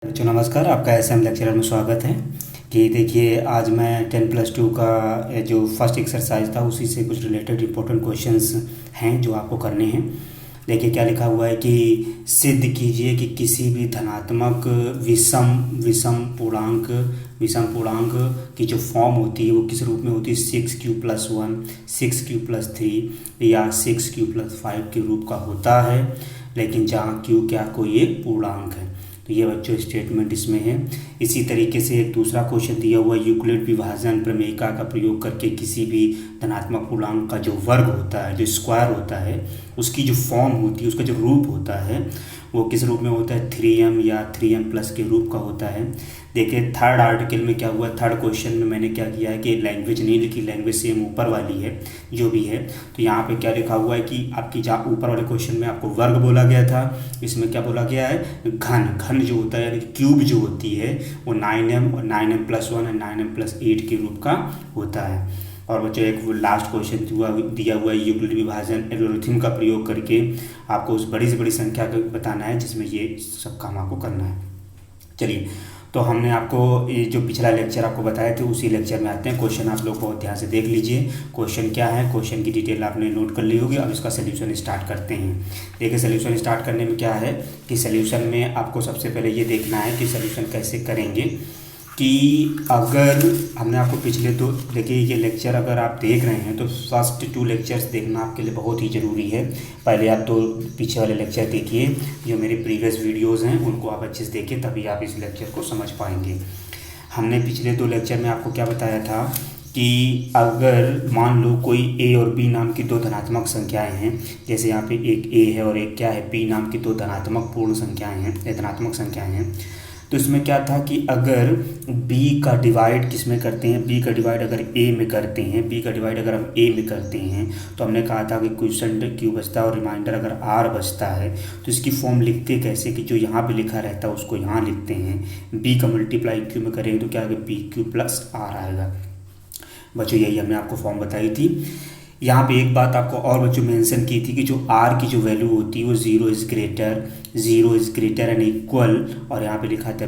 बच्चों नमस्कार, आपका एसएम लेक्चरर में स्वागत है। कि देखिए आज मैं 10+2 का जो फर्स्ट एक्सरसाइज था उसी से कुछ रिलेटेड इंपॉर्टेंट क्वेश्चंस हैं जो आपको करने हैं। देखिए क्या लिखा हुआ है कि सिद्ध कीजिए कि किसी भी धनात्मक विषम विषम पूर्णांक की जो फॉर्म होती है वो किस रूप में होती है, 6q+1, 6q+3 या 6q+5 के रूप का होता है, लेकिन जहाँ q क्या कोई एक पूर्णांक है। तो ये बच्चों स्टेटमेंट इसमें है। इसी तरीके से एक दूसरा क्वेश्चन दिया हुआ है, यूक्लिड विभाजन प्रमेयिका का प्रयोग करके किसी भी धनात्मक पूर्णांक का जो वर्ग होता है, जो स्क्वायर होता है, उसकी जो फॉर्म होती है, उसका जो रूप होता है वो किस रूप में होता है, 3m या 3m+ के रूप का होता है। देखिए थर्ड आर्टिकल में क्या हुआ, थर्ड क्वेश्चन में मैंने क्या किया है कि लैंग्वेज नहीं लिखी, लैंग्वेज सेम ऊपर वाली है जो भी है। तो यहाँ पे क्या लिखा हुआ है कि आपकी जहाँ ऊपर वाले क्वेश्चन में आपको वर्ग बोला गया था, इसमें क्या बोला गया है, घन जो होता है यानी क्यूब जो होती है वो 9m और 9m+1 और 9m+8 के रूप का होता है। और बच्चों एक लास्ट क्वेश्चन दिया हुआ है, यूक्लिड विभाजन एल्गोरिथम का प्रयोग करके आपको उस बड़ी से बड़ी संख्या को बताना है जिसमें ये सब काम आपको करना है। चलिए, तो हमने आपको ये जो पिछला लेक्चर आपको बताए थे उसी लेक्चर में आते हैं। क्वेश्चन आप लोग बहुत ध्यान से देख लीजिए। क्वेश्चन क्या है, क्वेश्चन की डिटेल आपने नोट कर ली होगी। अब इसका सोल्यूशन स्टार्ट करते हैं। देखिए सोल्यूशन स्टार्ट करने में क्या है कि सोल्यूशन में आपको सबसे पहले ये देखना है कि सोल्यूशन कैसे करेंगे। कि अगर हमने आपको पिछले दो, देखिए ये लेक्चर अगर आप देख रहे हैं तो फर्स्ट 2 लेक्चर्स देखना आपके लिए बहुत ही ज़रूरी है। पहले आप 2 पीछे वाले लेक्चर देखिए, जो मेरे प्रीवियस वीडियोस हैं उनको आप अच्छे से देखिए, तभी आप इस लेक्चर को समझ पाएंगे। हमने पिछले 2 लेक्चर में आपको क्या बताया था कि अगर मान लो कोई a और b नाम की 2 धनात्मक संख्याएं हैं, जैसे यहाँ पे एक a है और एक क्या है, b नाम की 2 धनात्मक पूर्ण संख्याएं हैं, धनात्मक संख्याएं हैं। तो इसमें क्या था कि अगर b का डिवाइड किस में करते हैं, b का डिवाइड अगर a में करते हैं, b का डिवाइड अगर हम a में करते हैं तो हमने कहा था कि क्वोशंट q बचता है और रिमाइंडर अगर r बचता है तो इसकी फॉर्म लिखते कैसे कि जो यहाँ पे लिखा रहता है उसको यहाँ लिखते हैं, b का मल्टीप्लाई q में करेंगे तो क्या आएगा, bq+r आएगा। बच्चों यही हमने आपको फॉर्म बताई थी। यहाँ पे एक बात आपको और बच्चों मेंशन की थी कि जो r की जो वैल्यू होती है वो 0 इज़ ग्रेटर एंड इक्वल, और यहाँ पे लिखा था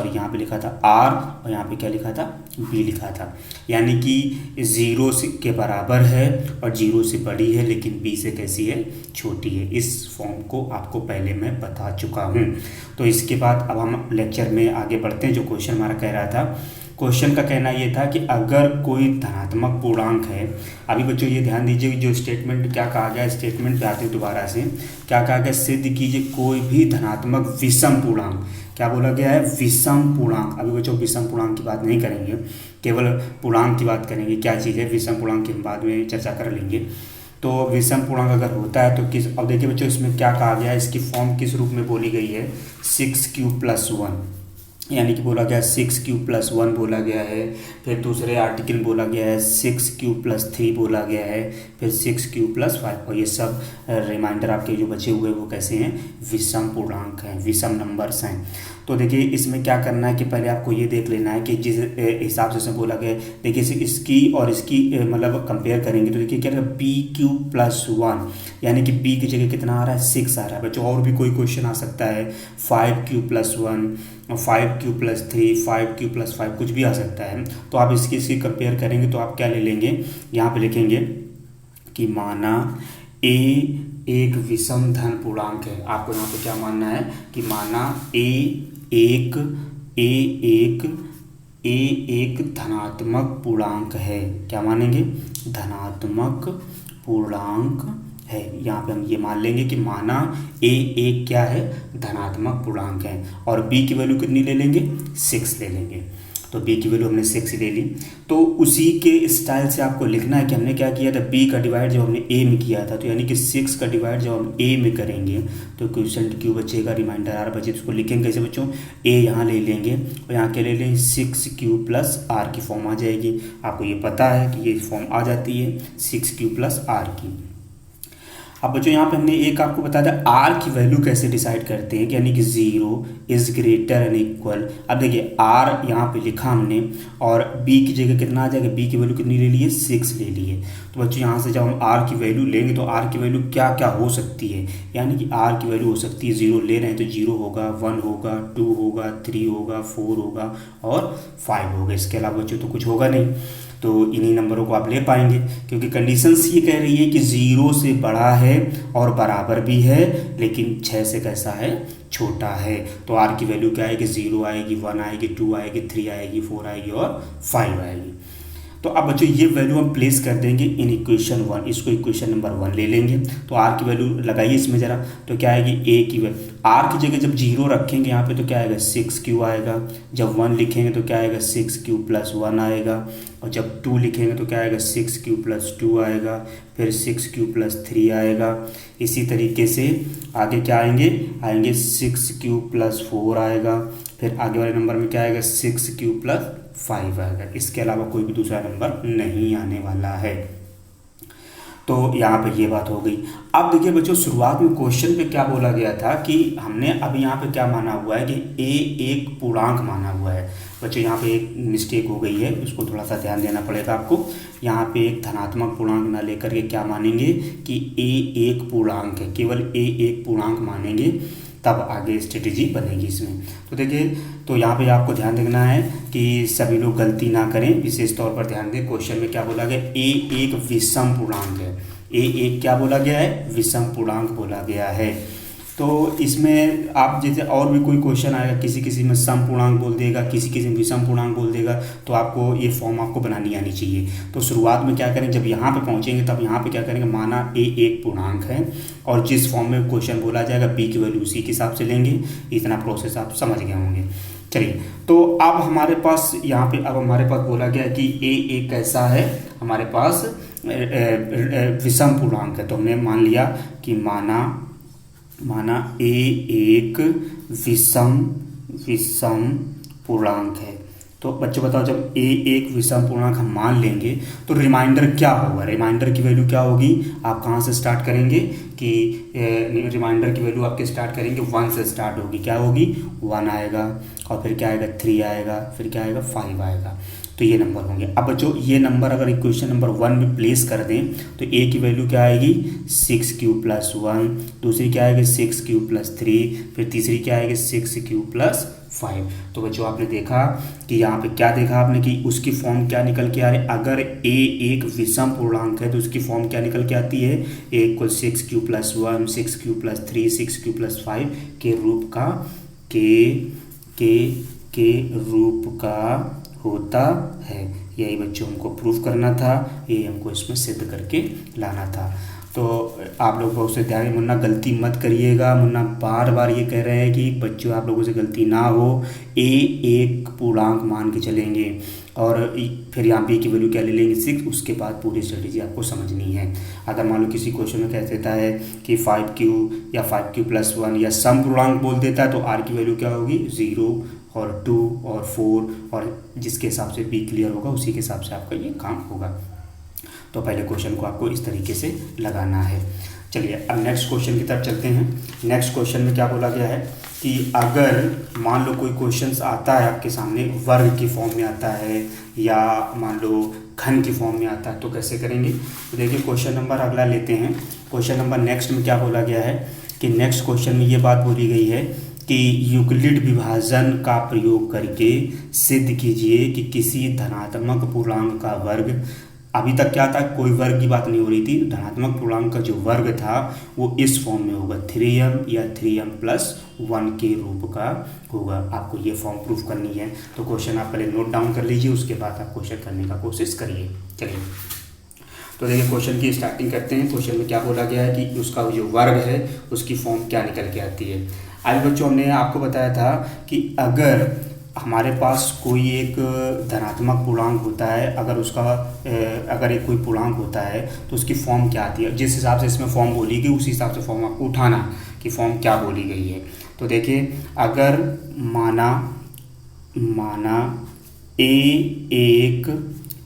यहाँ पे लिखा था r और यहाँ पे क्या लिखा था, b लिखा था। यानी कि 0 के बराबर है और 0 से बड़ी है लेकिन b से कैसी है, छोटी है। इस फॉर्म को आपको पहले मैं बता चुका हूँ। तो इसके बाद अब हम लेक्चर में आगे बढ़ते हैं। जो क्वेश्चन हमारा कह रहा था, क्वेश्चन का कहना ये था कि अगर कोई धनात्मक पूर्णांक है, अभी बच्चों ये ध्यान दीजिए कि जो स्टेटमेंट क्या कहा गया, स्टेटमेंट पे आते हैं दोबारा से, क्या कहा गया, सिद्ध कीजिए कोई भी धनात्मक विषम पूर्णांक, क्या बोला गया है, विषम पूर्णांक। अभी बच्चों विषम पूर्णांक की बात नहीं करेंगे, केवल पूर्णांक की बात करेंगे। क्या चीज़ है विषम पूर्णांक की हम बाद में चर्चा कर लेंगे। तो विषम पूर्णांक अगर होता है तो किस, अब देखिए बच्चों इसमें क्या कहा गया है, इसकी फॉर्म किस रूप में बोली गई है, 6q+1, यानी कि बोला गया 6q+1 बोला गया है। फिर दूसरे आर्टिकल बोला गया है 6q+3 बोला गया है, फिर 6q+5, और ये सब रिमाइंडर आपके जो बचे हुए वो कैसे हैं, विषम पूर्णांक हैं, विषम नंबर्स हैं। तो देखिए इसमें क्या करना है कि पहले आपको ये देख लेना है कि जिस हिसाब से इसमें बोला गया है, देखिए इसकी और इसकी मतलब कंपेयर करेंगे तो देखिए क्या है, bq+1, यानी कि b की जगह कितना आ रहा है, 6 आ रहा है। बच्चों और भी कोई क्वेश्चन आ सकता है, 5q+1, 5q+3, 5q+5, कुछ भी आ सकता है। तो आप इसकी कंपेयर करेंगे तो आप क्या ले लेंगे, यहाँ पे लिखेंगे कि माना a एक विषम धन पूर्णांक है। आपको यहाँ पे क्या मानना है कि माना a एक धनात्मक पूर्णांक है। क्या मानेंगे, धनात्मक पूर्णांक है। यहाँ पे हम ये मान लेंगे कि माना a एक क्या है, धनात्मक पूर्णांक है, और b की वैल्यू कितनी ले लेंगे, 6 ले लेंगे। तो b की वैल्यू हमने 6 ले ली। तो उसी के स्टाइल से आपको लिखना है कि हमने क्या किया था, b का डिवाइड जब हमने a में किया था, तो यानी कि 6 का डिवाइड जब हम a में करेंगे तो क्वोशंट q बचेगा, रिमाइंडर r बचे। उसको लिखेंगे कैसे बच्चों, a यहाँ ले लेंगे और यहाँ क्या ले लेंगे, 6q+r की फॉर्म आ जाएगी। आपको ये पता है कि ये फॉर्म आ जाती है 6q+r की। अब बच्चों यहाँ पे हमने एक आपको बता दिया आर की वैल्यू कैसे डिसाइड करते हैं, यानी कि 0 इज ग्रेटर एंड इक्वल। अब देखिए आर यहाँ पे लिखा हमने और बी की जगह कितना आ जाएगा, बी की वैल्यू कितनी ले ली है, 6 ले ली है। तो बच्चों यहाँ से जब हम आर की वैल्यू लेंगे तो आर की वैल्यू क्या क्या हो सकती है, यानी कि आर की वैल्यू हो सकती है 0 ले रहे हैं तो 0 होगा, 1 होगा, 2 होगा, 3 होगा, 4 होगा और 5 होगा। इसके अलावा बच्चों तो कुछ होगा नहीं। तो इन्हीं नंबरों को आप ले पाएंगे क्योंकि कंडीशंस ये कह रही है कि 0 से बड़ा है और बराबर भी है लेकिन 6 से कैसा है, छोटा है। तो आर की वैल्यू क्या आएगी, 0 आएगी, 1 आएगी, 2 आएगी, 3 आएगी, 4 आएगी और 5 आएगी। तो अब बच्चों ये वैल्यू हम प्लेस कर देंगे इन इक्वेशन 1, इसको इक्वेशन नंबर 1 ले लेंगे। तो आर की वैल्यू लगाइए इसमें ज़रा, तो क्या आएगी, ए की वैल्यू आर की जगह जब 0 रखेंगे यहाँ पे तो क्या आएगा, 6q आएगा। जब 1 लिखेंगे तो क्या आएगा, 6q + 1 आएगा। और जब 2 लिखेंगे तो क्या आएगा, 6q + 2 आएगा। फिर 6q + 3 आएगा। इसी तरीके से आगे क्या आएंगे, 6q + 4 आएगा। फिर आगे वाले नंबर में क्या आएगा, 6q + 5 आएगा। इसके अलावा कोई भी दूसरा नंबर नहीं आने वाला है। तो यहाँ पे ये बात हो गई। अब देखिए बच्चों शुरुआत में क्वेश्चन पे क्या बोला गया था कि हमने अभी यहाँ पे क्या माना हुआ है कि a एक पूर्णांक माना हुआ है। बच्चों यहाँ पे एक मिस्टेक हो गई है, उसको थोड़ा सा ध्यान देना पड़ेगा आपको। यहाँ पे एक धनात्मक पूर्णांक ना लेकर के क्या मानेंगे कि a एक पूर्णांक है, केवल a एक पूर्णांक मानेंगे, तब आगे स्ट्रेटेजी बनेगी इसमें। तो देखिए, तो यहाँ पे आपको ध्यान देना है कि सभी लोग गलती ना करें, विशेष तौर पर ध्यान दें। क्वेश्चन में क्या बोला गया, a एक विषम पूर्णांक है। a एक क्या बोला गया है, विषम पूर्णांक बोला गया है। तो इसमें आप जैसे और भी कोई क्वेश्चन आएगा, किसी किसी में सम पूर्णांक बोल देगा, किसी किसी में विषम पूर्णांक बोल देगा, तो आपको ये फॉर्म आपको बनानी आनी चाहिए। तो शुरुआत में क्या करें, जब यहाँ पे पहुँचेंगे तब यहाँ पे क्या करेंगे, माना a एक पूर्णांक है और जिस फॉर्म में क्वेश्चन बोला जाएगा b की वैल्यू उसी के हिसाब से लेंगे। इतना प्रोसेस आप समझ गए होंगे। चलिए, तो अब हमारे पास यहाँ पे अब हमारे पास बोला गया कि a एक कैसा है, हमारे पास विषम पूर्णांक है। तो हमने मान लिया कि माना a एक विषम पूर्णांक है। तो बच्चों बताओ, जब a एक विषम पूर्णांक हम मान लेंगे तो रिमाइंडर क्या होगा, रिमाइंडर की वैल्यू क्या होगी, आप कहाँ से स्टार्ट करेंगे कि रिमाइंडर की वैल्यू आपके स्टार्ट करेंगे 1 से स्टार्ट होगी। क्या होगी, 1 आएगा और फिर क्या आएगा, 3 आएगा, फिर क्या आएगा, 5 आएगा। तो ये नंबर होंगे। अब बच्चों ये नंबर अगर इक्वेशन नंबर 1 में प्लेस कर दें तो a की वैल्यू क्या आएगी, 6q + 1, दूसरी क्या आएगी 6q + 3, फिर तीसरी क्या आएगी 6q + 5। तो बच्चों आपने देखा कि यहाँ पे क्या देखा आपने कि उसकी फॉर्म क्या निकल के आ रही है। अगर a एक विषम पूर्णांक है तो उसकी फॉर्म क्या निकल के आती है, a = 6q + 1, 6q + 3, 6q + 5 के रूप का के रूप का होता है। यही बच्चों हमको प्रूफ करना था, ये हमको इसमें सिद्ध करके लाना था। तो आप लोग बहुत से ध्यान, मुन्ना गलती मत करिएगा। मुन्ना बार बार ये कह रहे हैं कि बच्चों आप लोगों से गलती ना हो, a एक पूर्णांक मान के चलेंगे और फिर यहाँ b की वैल्यू क्या ले लेंगे, 6। उसके बाद पूरी स्ट्रेटेजी आपको समझनी है। अगर मान लो किसी क्वेश्चन में कह देता है कि 5q या 5q + 1 या सम पूर्णांक बोल देता है तो r की वैल्यू क्या होगी, 0 और 2 और 4, और जिसके हिसाब से b क्लियर होगा उसी के हिसाब से आपका ये काम होगा। तो पहले क्वेश्चन को आपको इस तरीके से लगाना है। चलिए अब नेक्स्ट क्वेश्चन की तरफ चलते हैं। नेक्स्ट क्वेश्चन में क्या बोला गया है कि अगर मान लो कोई क्वेश्चन आता है आपके सामने, वर्ग की फॉर्म में आता है या मान लो घन की फॉर्म में आता है, तो कैसे करेंगे। तो देखिए क्वेश्चन नंबर अगला लेते हैं। क्वेश्चन नंबर नेक्स्ट में क्या बोला गया है कि नेक्स्ट क्वेश्चन में ये बात बोली गई है कि यूक्लिड विभाजन का प्रयोग करके सिद्ध कीजिए कि किसी धनात्मक पूर्णांक का वर्ग, अभी तक क्या था, कोई वर्ग की बात नहीं हो रही थी, धनात्मक पूर्णांक का जो वर्ग था वो इस फॉर्म में होगा, 3m या 3m + 1 के रूप का होगा। आपको ये फॉर्म प्रूफ करनी है। तो क्वेश्चन आप पहले नोट डाउन कर लीजिए, उसके बाद आप क्वेश्चन करने का कोशिश करिए। चलिए, तो देखिए क्वेश्चन की स्टार्टिंग करते हैं। क्वेश्चन में क्या बोला गया है कि उसका जो वर्ग है उसकी फॉर्म क्या निकल के आती है। आज बच्चों हमने आपको बताया था कि अगर हमारे पास कोई एक धनात्मक पूर्णांक होता है, अगर एक कोई पूर्णांक होता है तो उसकी फॉर्म क्या आती है। जिस हिसाब से इसमें फॉर्म बोली गई उसी हिसाब से फॉर्म आपको उठाना कि फॉर्म क्या बोली गई है। तो देखिए, अगर माना a एक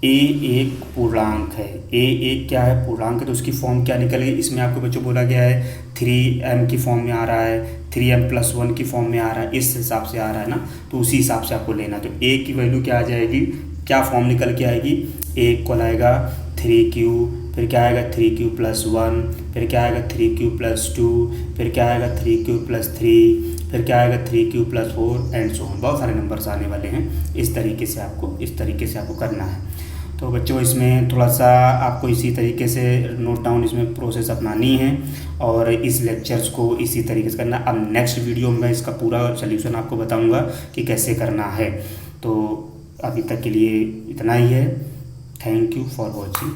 ए एक पूर्णांक है, ए एक क्या है, पूर्णांक है, तो उसकी फॉर्म क्या निकलेगी, इसमें आपको बच्चों बोला गया है 3m की फॉर्म में आ रहा है, 3m+1 की फॉर्म में आ रहा है, इस हिसाब से आ रहा है ना, तो उसी हिसाब से आपको लेना। तो ए की वैल्यू क्या आ जाएगी, क्या फॉर्म निकल के आएगी, ए इक्वल आएगा 3q, फिर क्या आएगा 3q+1, फिर क्या आएगा 3q+2, फिर क्या आएगा 3q+3, फिर क्या आएगा 3q+4 एंड सो ऑन। बहुत सारे नंबर्स आने वाले हैं। इस तरीके से आपको करना है। तो बच्चों इसमें थोड़ा सा आपको इसी तरीके से नोट डाउन इसमें प्रोसेस अपनानी है और इस लेक्चर्स को इसी तरीके से करना। अब नेक्स्ट वीडियो में इसका पूरा सल्यूशन आपको बताऊंगा कि कैसे करना है। तो अभी तक के लिए इतना ही है। Thank you for watching.